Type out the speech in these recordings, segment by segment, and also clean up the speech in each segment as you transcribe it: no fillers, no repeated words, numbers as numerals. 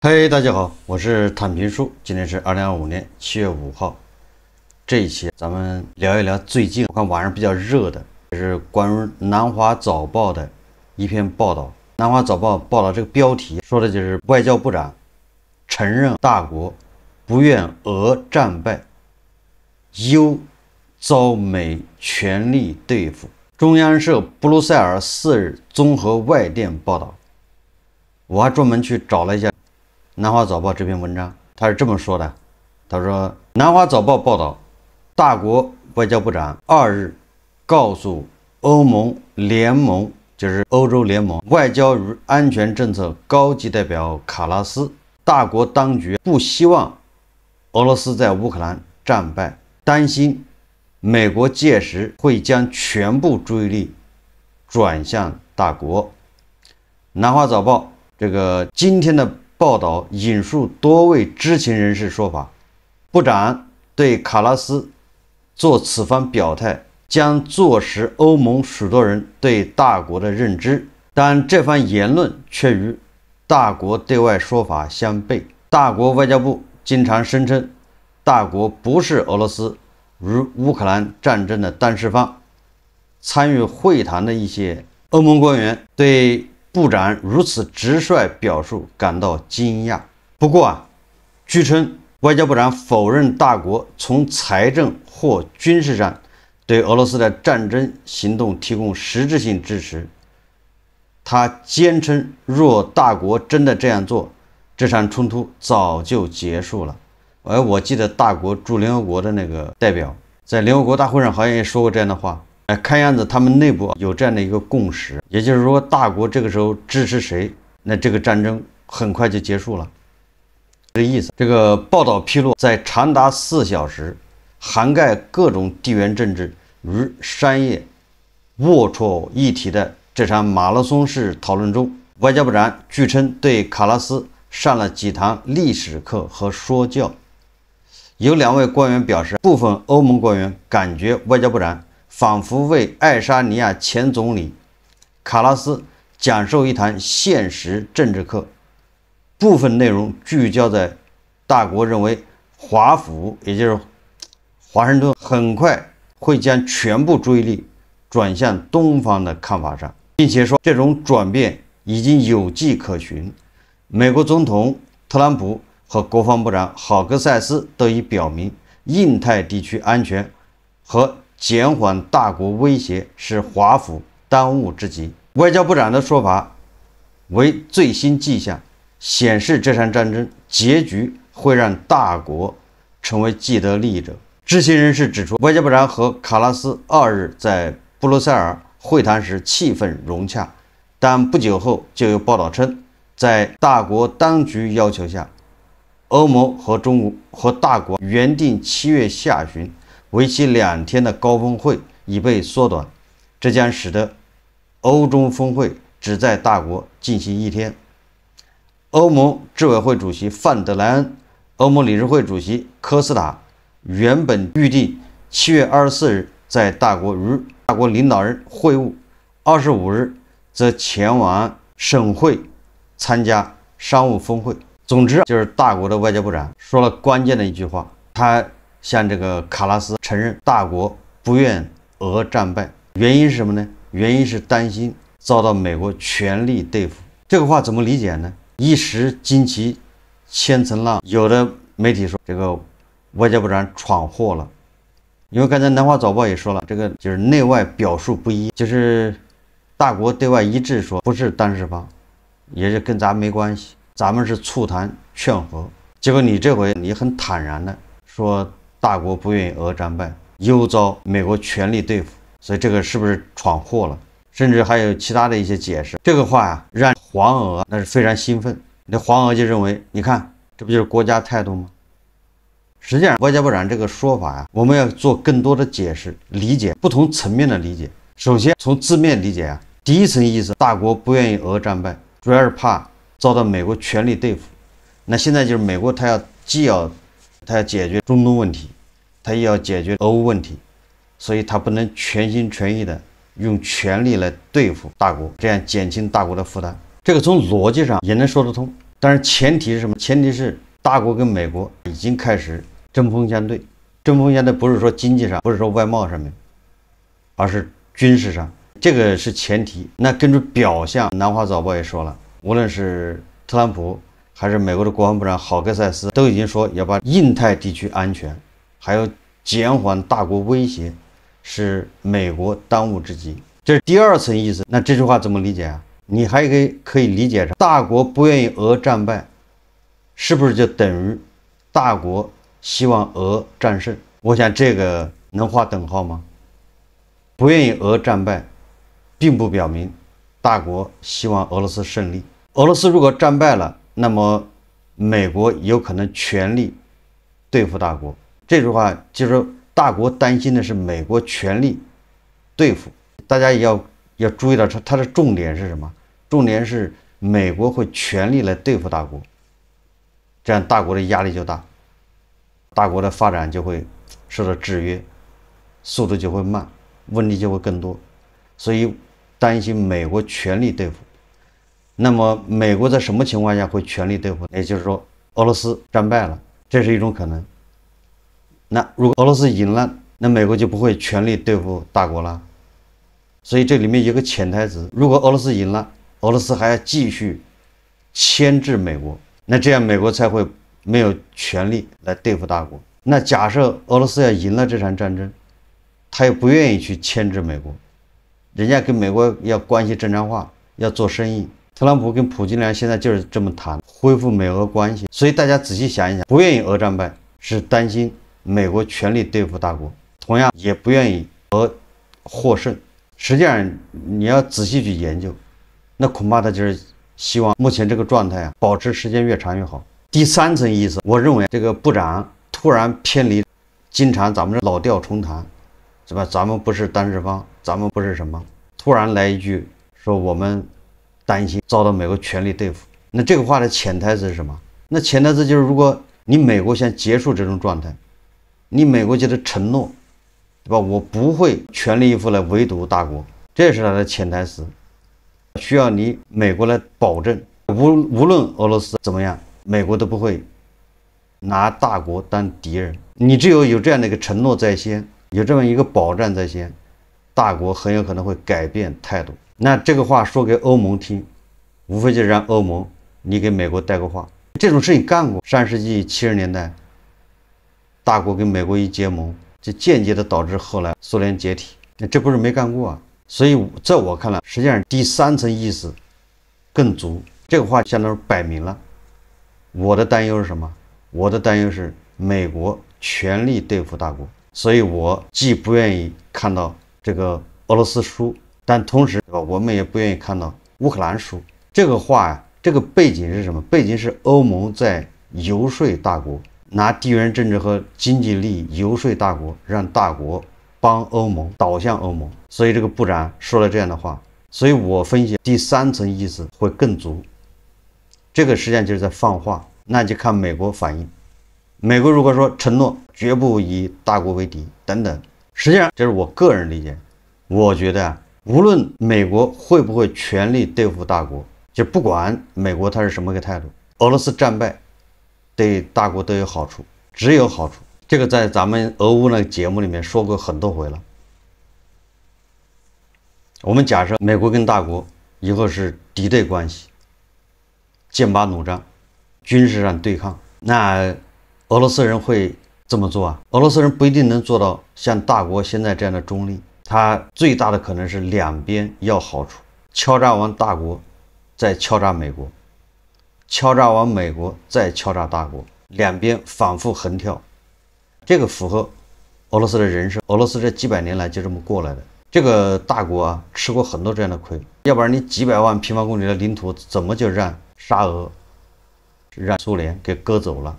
嘿，大家好，我是坦平叔，今天是2025年7月5号。这一期咱们聊一聊最近我看网上比较热的，就是关于南华早报的一篇报道。南华早报报道这个标题说的就是外交部长承认大国不愿俄战败，忧遭美全力对付。中央社布鲁塞尔4日综合外电报道，我还专门去找了一下南华早报这篇文章，他是这么说的：他说，南华早报报道，大国外交部长2日告诉欧盟联盟，就是欧洲联盟外交与安全政策高级代表卡拉斯，大国当局不希望俄罗斯在乌克兰战败，担心美国届时会将全部注意力转向大国。南华早报今天的报道引述多位知情人士说法，部长对卡拉斯做此番表态将坐实欧盟许多人对大国的认知，但这番言论却与大国对外说法相悖。大国外交部经常声称，大国不是俄罗斯与乌克兰战争的当事方。参与会谈的一些欧盟官员对部长如此直率表述感到惊讶。不过据称外交部长否认大国从财政或军事上对俄罗斯的战争行动提供实质性支持。他坚称，若大国真的这样做，这场冲突早就结束了。而我记得大国驻联合国的那个代表在联合国大会上好像也说过这样的话。看样子他们内部有这样的一个共识，也就是说大国这个时候支持谁，那这个战争很快就结束了，这个意思。这个报道披露，在长达4小时涵盖各种地缘政治与商业龌龊议题的这场马拉松式讨论中，外交部长据称对卡拉斯上了几堂历史课和说教。有2位官员表示，部分欧盟官员感觉外交部长仿佛为爱沙尼亚前总理卡拉斯讲授一堂现实政治课，部分内容聚焦在大国认为华府，也就是华盛顿很快会将全部注意力转向东方的看法上，并且说这种转变已经有迹可循。美国总统特朗普和国防部长郝格塞斯都已表明，印太地区安全和减缓大国威胁是华府当务之急。外交部长的说法为最新迹象，显示这场战争结局会让大国成为既得利益者。知情人士指出，外交部长和卡拉斯2日在布鲁塞尔会谈时气氛融洽，但不久后就有报道称，在大国当局要求下，欧盟和中国和大国原定7月下旬为期2天的高峰会已被缩短，这将使得欧中峰会只在大国进行1天。欧盟执委会主席范德莱恩、欧盟理事会主席科斯塔原本预定7月24日在大国与大国领导人会晤，25日则前往省会参加商务峰会。总之，就是大国的外交部长说了关键的一句话，他向这个卡拉斯承认大国不愿俄战败，原因是什么呢？原因是担心遭到美国全力对付。这个话怎么理解呢？一时惊奇千层浪，有的媒体说这个外交部长闯祸了，因为刚才南华早报也说了，这个就是内外表述不一，就是大国对外一致说不是当事方，也是跟咱没关系，咱们是促谈劝和。结果你这回你很坦然的说大国不愿意俄战败，忧遭美国全力对付，所以这个是不是闯祸了？甚至还有其他的一些解释。这个话让黄俄那是非常兴奋，那黄俄就认为，你看这不就是国家态度吗？实际上外交部长这个说法我们要做更多的解释理解，不同层面的理解。首先从字面理解第一层意思，大国不愿意俄战败，主要是怕遭到美国全力对付。那现在就是美国他要解决中东问题，他也要解决俄乌问题，所以他不能全心全意的用权力来对付大国，这样减轻大国的负担。这个从逻辑上也能说得通。但是前提是什么？前提是大国跟美国已经开始针锋相对。针锋相对不是说经济上，不是说外贸上面，而是军事上，这个是前提。那根据表象，南华早报也说了，无论是特朗普还是美国的国防部长郝克塞斯，都已经说要把印太地区安全还有减缓大国威胁是美国当务之急。这是第二层意思。那这句话怎么理解啊？你还可以理解成大国不愿意俄战败，是不是就等于大国希望俄战胜？我想这个能画等号吗？不愿意俄战败，并不表明大国希望俄罗斯胜利。俄罗斯如果战败了，那么美国有可能全力对付大国。这句话就是说，大国担心的是美国全力对付。大家也要注意到它的重点是什么？重点是美国会全力来对付大国，这样大国的压力就大，大国的发展就会受到制约，速度就会慢，问题就会更多。所以担心美国全力对付。那么美国在什么情况下会全力对付？也就是说俄罗斯战败了，这是一种可能。那如果俄罗斯赢了，那美国就不会全力对付大国了。所以这里面有个潜台词，如果俄罗斯赢了，俄罗斯还要继续牵制美国，那这样美国才会没有权力来对付大国。那假设俄罗斯要赢了这场战争，他又不愿意去牵制美国，人家跟美国要关系正常化，要做生意。特朗普跟普京俩现在就是这么谈，恢复美俄关系。所以大家仔细想一想，不愿意俄战败是担心美国全力对付大国，同样也不愿意俄获胜。实际上你要仔细去研究，那恐怕他就是希望目前这个状态保持时间越长越好。第三层意思，我认为这个部长突然偏离经常咱们老调重弹，是吧？咱们不是当事方，咱们不是什么，突然来一句说我们担心遭到美国全力对付。那这个话的潜台词是什么？那潜台词就是，如果你美国想结束这种状态，你美国就得承诺，对吧？我不会全力以赴来围堵大国，这是它的潜台词。需要你美国来保证，无论俄罗斯怎么样，美国都不会拿大国当敌人。你只有这样的一个承诺在先，有这么一个保障在先，大国很有可能会改变态度。那这个话说给欧盟听，无非就是让欧盟你给美国带个话。这种事情干过，上世纪70年代，大国跟美国一结盟，就间接的导致后来苏联解体。那这不是没干过啊。所以在我看来，实际上第三层意思更足。这个话相当于摆明了，我的担忧是什么？我的担忧是美国全力对付大国，所以我既不愿意看到这个俄罗斯输，但同时我们也不愿意看到乌克兰输。这个话呀，这个背景是什么？背景是欧盟在游说大国，拿地缘政治和经济利益游说大国，让大国帮欧盟导向欧盟。所以这个部长说了这样的话，所以我分析第三层意思会更足。这个实际上就是在放话，那就看美国反应。美国如果说承诺绝不以大国为敌等等，实际上这是我个人理解。我觉得无论美国会不会全力对付大国，就不管美国它是什么个态度，俄罗斯战败对大国都有好处，只有好处。这个在咱们俄乌那个节目里面说过很多回了。我们假设美国跟大国以后是敌对关系，剑拔弩张，军事上对抗，那俄罗斯人会这么做啊？俄罗斯人不一定能做到像大国现在这样的中立，他最大的可能是两边要好处，敲诈完大国，再敲诈美国，敲诈完美国，再敲诈大国，两边反复横跳，这个符合俄罗斯的人设。俄罗斯这几百年来就这么过来的。这个大国啊，吃过很多这样的亏，要不然你几百万平方公里的领土怎么就让沙俄、让苏联给割走了？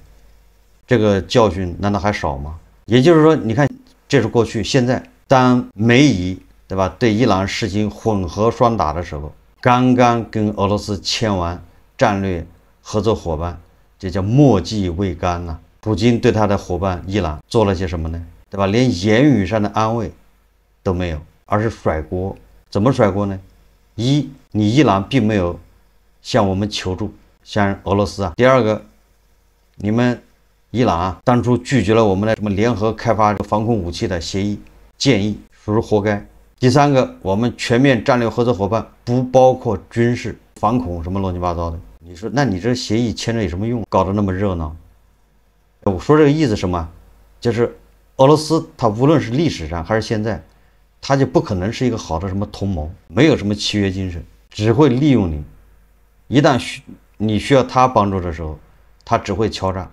这个教训难道还少吗？也就是说，你看，这是过去。现在当美以对吧对伊朗实行混合双打的时候，刚刚跟俄罗斯签完战略合作伙伴，这叫墨迹未干呐。普京对他的伙伴伊朗做了些什么呢？对吧？连言语上的安慰都没有，而是甩锅。怎么甩锅呢？一，你伊朗并没有向我们求助，像俄罗斯啊。第二个，你们伊朗啊，当初拒绝了我们的什么联合开发防空武器的协议建议，属实活该。第三个，我们全面战略合作伙伴不包括军事、反恐什么乱七八糟的。你说，那你这协议签着有什么用？搞得那么热闹？我说这个意思什么？就是俄罗斯，它无论是历史上还是现在，它就不可能是一个好的什么同盟，没有什么契约精神，只会利用你。一旦你需要他帮助的时候，他只会敲诈、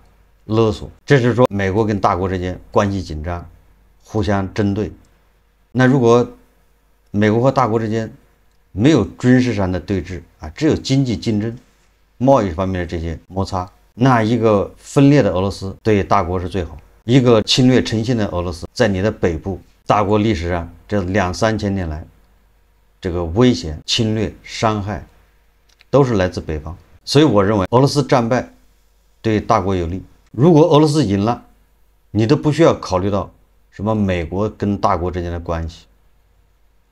勒索。这是说美国跟大国之间关系紧张，互相针对。那如果美国和大国之间没有军事上的对峙啊，只有经济竞争、贸易方面的这些摩擦，那一个分裂的俄罗斯对大国是最好。一个侵略成性的俄罗斯在你的北部，大国历史上这2、3千年来，这个危险、侵略、伤害都是来自北方。所以我认为俄罗斯战败对大国有利。如果俄罗斯赢了，你都不需要考虑到什么美国跟大国之间的关系。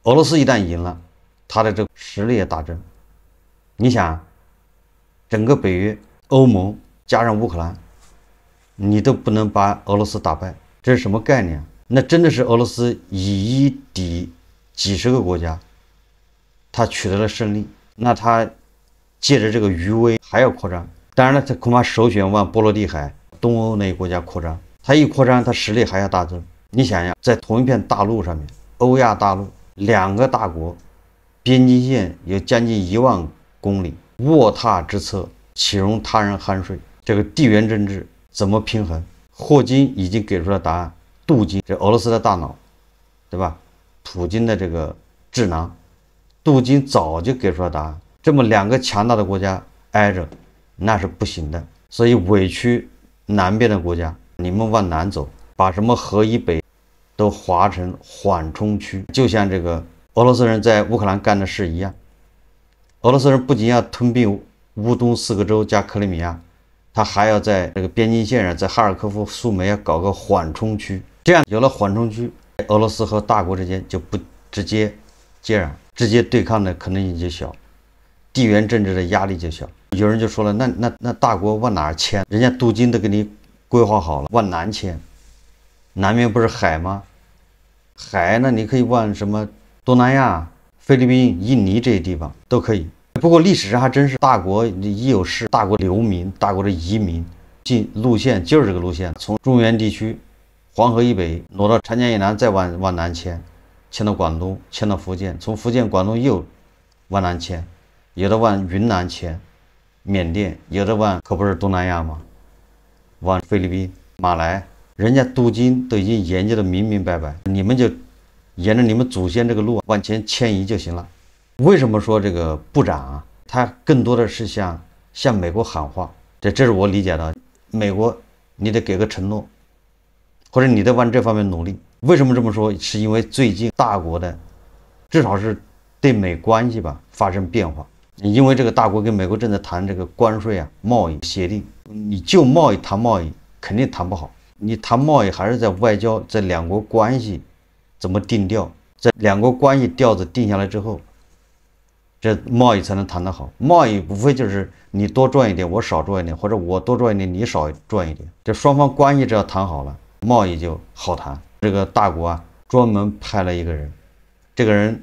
俄罗斯一旦赢了，他的这个实力也大增。你想，整个北约、欧盟加上乌克兰，你都不能把俄罗斯打败，这是什么概念？那真的是俄罗斯以一敌几十个国家，他取得了胜利。那他借着这个余威还要扩张，当然了，他恐怕首选往波罗的海、东欧那些国家扩张。他一扩张，他实力还要大增。你想想，在同一片大陆上面，欧亚大陆2个大国，边境线有将近1万公里，卧榻之侧，岂容他人酣睡？这个地缘政治怎么平衡？霍金已经给出了答案。镀金，这俄罗斯的大脑，对吧？普京的这个智囊，镀金早就给出了答案。这么2个强大的国家挨着，那是不行的。所以委屈南边的国家，你们往南走，把什么河以北都划成缓冲区，就像这个俄罗斯人在乌克兰干的事一样。俄罗斯人不仅要吞并乌东4个州加克里米亚，他还要在这个边境线上，在哈尔科夫、苏梅要搞个缓冲区。这样有了缓冲区，俄罗斯和大国之间就不直接接壤，直接对抗的可能性就小，地缘政治的压力就小。有人就说了，那大国往哪儿迁？人家镀金都给你规划好了，往南迁。南面不是海吗？海呢，你可以往什么东南亚、菲律宾、印尼这些地方都可以。不过历史上还真是大国一有事，大国流民、大国的移民进路线就是这个路线，从中原地区、黄河以北挪到长江以南，再往南迁，迁到广东，迁到福建，从福建、广东又往南迁，有的往云南迁，缅甸，有的往可不是东南亚吗？往菲律宾、马来，人家镀金都已经研究的明明白白，你们就沿着你们祖先这个路往前迁移就行了。为什么说这个部长啊，他更多的是向美国喊话？这是我理解的。美国，你得给个承诺，或者你得往这方面努力。为什么这么说？是因为最近大国的，至少是对美关系吧发生变化。因为这个大国跟美国正在谈这个关税啊、贸易协定，你就贸易谈贸易肯定谈不好。你谈贸易还是在外交，在2国关系怎么定调，在2国关系调子定下来之后，这贸易才能谈得好。贸易无非就是你多赚一点，我少赚一点，或者我多赚一点，你少赚一点。这双方关系只要谈好了，贸易就好谈。这个大国啊，专门派了一个人，这个人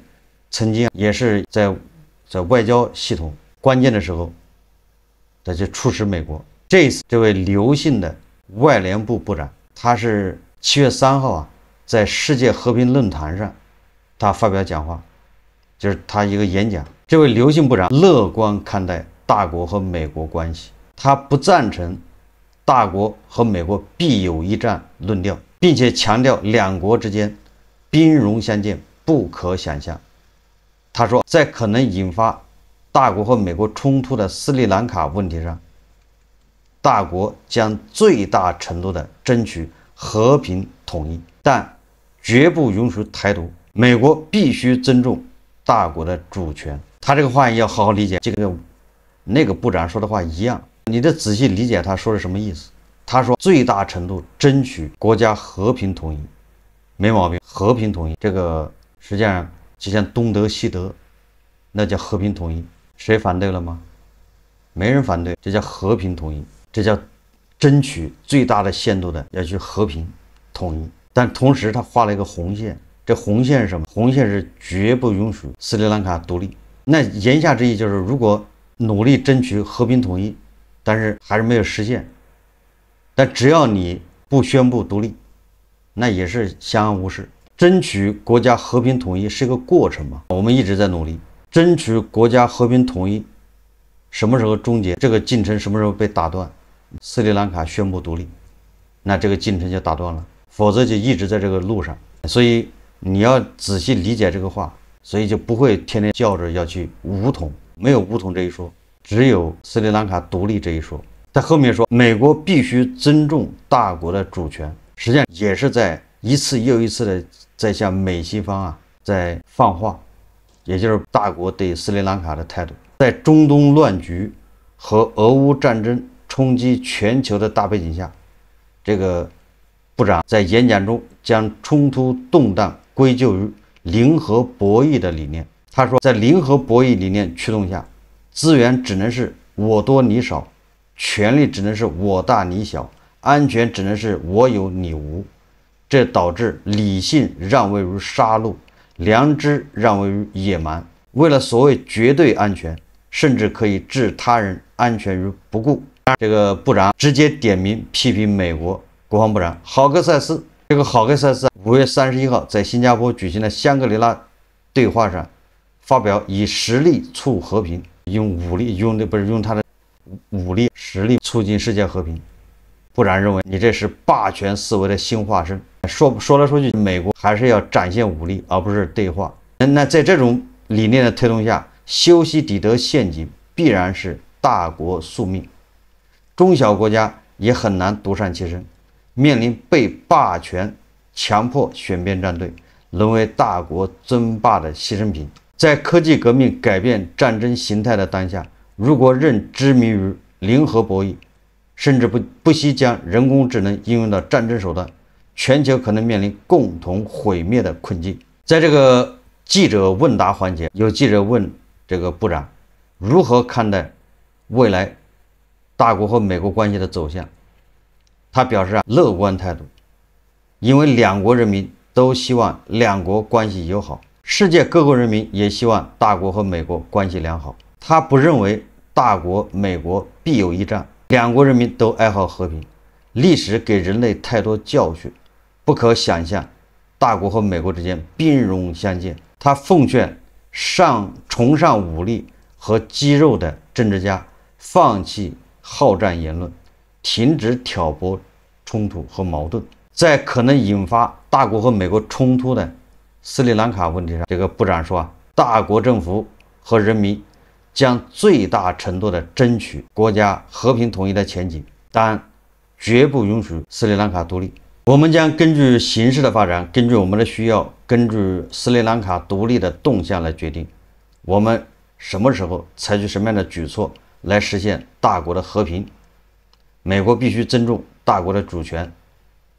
曾经也是在外交系统关键的时候，他就出使美国。这一次，这位刘姓的外联部部长，他是7月3号啊，在世界和平论坛上，他发表讲话，就是他一个演讲。这位刘姓部长乐观看待大国和美国关系，他不赞成大国和美国必有一战论调，并且强调2国之间兵戎相见不可想象。他说，在可能引发大国和美国冲突的斯里兰卡问题上，大国将最大程度的争取和平统一，但绝不允许台独。美国必须尊重大国的主权。他这个话要好好理解，这个那个部长说的话一样，你得仔细理解他说的什么意思。他说最大程度争取国家和平统一，没毛病，和平统一这个实际上就像东德西德，那叫和平统一，谁反对了吗？没人反对，这叫和平统一，这叫争取最大的限度的要去和平统一。但同时他画了一个红线，这红线是什么？红线是绝不允许斯里兰卡独立。那言下之意就是，如果努力争取和平统一，但是还是没有实现，但只要你不宣布独立，那也是相安无事。争取国家和平统一是一个过程嘛，我们一直在努力争取国家和平统一。什么时候终结？这个进程什么时候被打断？斯里兰卡宣布独立，那这个进程就打断了，否则就一直在这个路上。所以你要仔细理解这个话，所以就不会天天叫着要去武统，没有武统这一说，只有斯里兰卡独立这一说。在后面说，美国必须尊重大国的主权，实际上也是在一次又一次的在向美西方在放话，也就是大国对斯里兰卡的态度。在中东乱局和俄乌战争冲击全球的大背景下，这个部长在演讲中将冲突动荡归咎于零和博弈的理念。他说，在零和博弈理念驱动下，资源只能是我多你少，权力只能是我大你小，安全只能是我有你无。这导致理性让位于杀戮，良知让位于野蛮。为了所谓绝对安全，甚至可以置他人安全于不顾。这个部长直接点名批评美国国防部长豪格塞斯。这个豪格塞斯5月31号在新加坡举行的香格里拉对话上发表以实力促和平，用他的武力实力促进世界和平。部长认为你这是霸权思维的新化身。说来说去，美国还是要展现武力，而不是对话。那在这种理念的推动下，修昔底德陷阱必然是大国宿命，中小国家也很难独善其身，面临被霸权强迫选边站队，沦为大国尊霸的牺牲品。在科技革命改变战争形态的当下，如果仍执迷于零和博弈，甚至不惜将人工智能应用到战争手段，全球可能面临共同毁灭的困境。在这个记者问答环节，有记者问这个部长如何看待未来大国和美国关系的走向，他表示乐观态度，因为两国人民都希望两国关系友好，世界各国人民也希望大国和美国关系良好。他不认为大国美国必有一战，两国人民都爱好和平。历史给人类太多教训，不可想象大国和美国之间兵戎相见。他奉劝崇尚武力和肌肉的政治家放弃好战言论，停止挑拨冲突和矛盾。在可能引发大国和美国冲突的斯里兰卡问题上，这个部长说大国政府和人民将最大程度地争取国家和平统一的前景，但绝不允许斯里兰卡独立。我们将根据形势的发展，根据我们的需要，根据斯里兰卡独立的动向来决定我们什么时候采取什么样的举措来实现大国的和平。美国必须尊重大国的主权，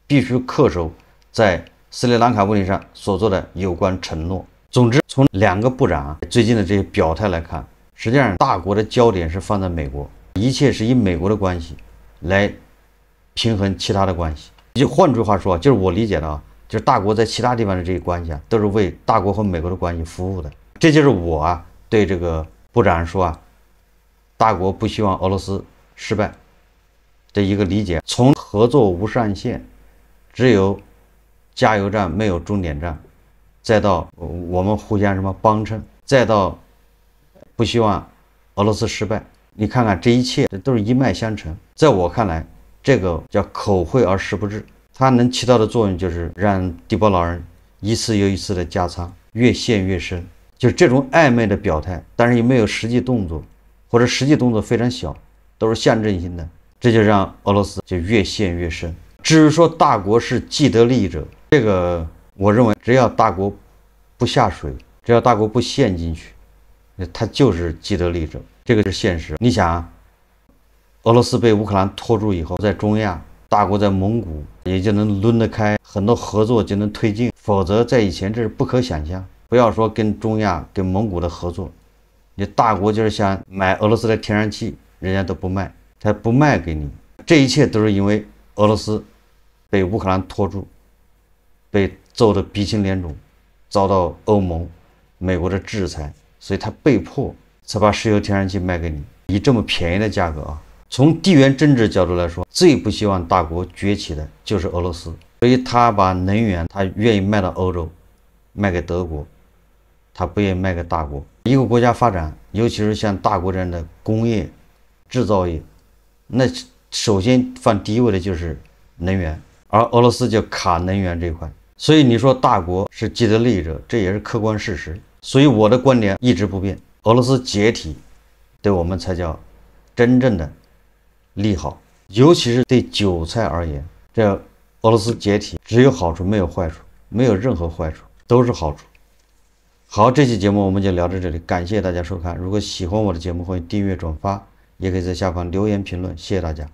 必须恪守在斯里兰卡问题上所做的有关承诺。总之，从两个部长最近的这些表态来看，实际上大国的焦点是放在美国，一切是以美国的关系来平衡其他的关系。就换句话说，就是我理解的就是大国在其他地方的这些关系都是为大国和美国的关系服务的。这就是我对这个部长说大国不希望俄罗斯失败的一个理解。从合作无上限，只有加油站没有终点站，再到我们互相帮衬，再到不希望俄罗斯失败，你看看这一切都是一脉相承。在我看来，这个叫口惠而实不至，它能起到的作用就是让地保老人一次又一次的加仓，越陷越深。就是这种暧昧的表态，但是也没有实际动作，或者实际动作非常小，都是象征性的，这就让俄罗斯就越陷越深。至于说大国是既得利益者，这个我认为只要大国不下水，只要大国不陷进去，它就是既得利益者，这个是现实。你想俄罗斯被乌克兰拖住以后，在中亚大国在蒙古也就能抡得开，很多合作就能推进，否则在以前这是不可想象。不要说跟中亚跟蒙古的合作，你大国就是想买俄罗斯的天然气，人家都不卖，他不卖给你。这一切都是因为俄罗斯被乌克兰拖住，被揍得鼻青脸肿，遭到欧盟、美国的制裁，所以他被迫才把石油天然气卖给你，以这么便宜的价格啊。从地缘政治角度来说，最不希望大国崛起的就是俄罗斯，所以他把能源他愿意卖到欧洲，卖给德国，他不愿意卖给大国。一个国家发展，尤其是像大国这样的工业、制造业，那首先放第一位的就是能源，而俄罗斯就卡能源这一块。所以你说大国是既得利益者，这也是客观事实。所以我的观点一直不变，俄罗斯解体对我们才叫真正的利好，尤其是对韭菜而言，这俄罗斯解体只有好处没有坏处，没有任何坏处，都是好处。好，这期节目我们就聊到这里，感谢大家收看。如果喜欢我的节目，欢迎订阅转发，也可以在下方留言评论，谢谢大家。